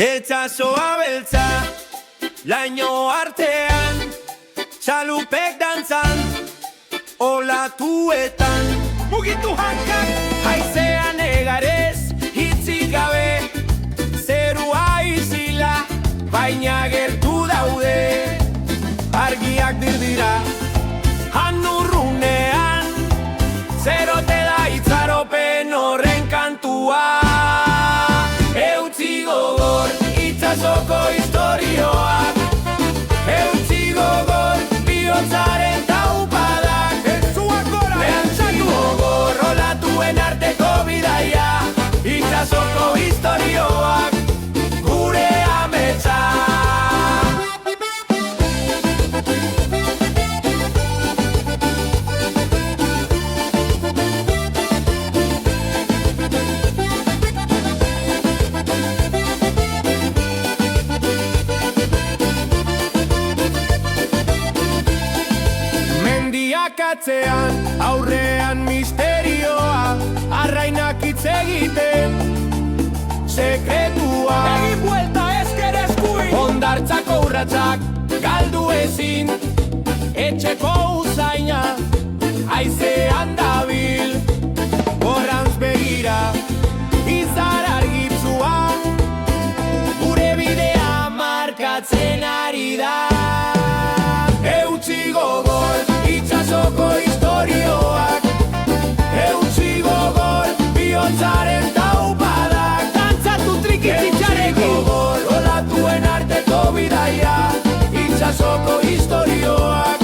Etxasoa beltza, laino artean, txalupek dantzan, olatuetan. Mugitu hankak, haizean egarez, hitzik gabe, zerua izila, baina gertu daude, argiak dirdira. Han urrunean, zerote da itzaropen horren kantua. Eutzi gogor, itsasoko istorioak, eutzi gogor, bihotzaren taupadak. Entzuak gora, eutzi gogor, olatuen arteko bidaia, itsasoko istorioak, gure ametsa. Atzean, aurrean misterioa, arrainak hitz egiten, sekretua. Egin buelta ezker eskuin, hondartzako urratsak, galdu ezin, etxeko usaina, haizean dabil, gorrantz begira, izar argitzua, gure bidea markatzen ari da. Eutzi gogor, itsasoko istorioak, eutzi gogor, bihotzaren taupadak. Dantzatu trikititxarekin, eutzi gogor, olatuen arteko bidaia, itsasoko istorioak.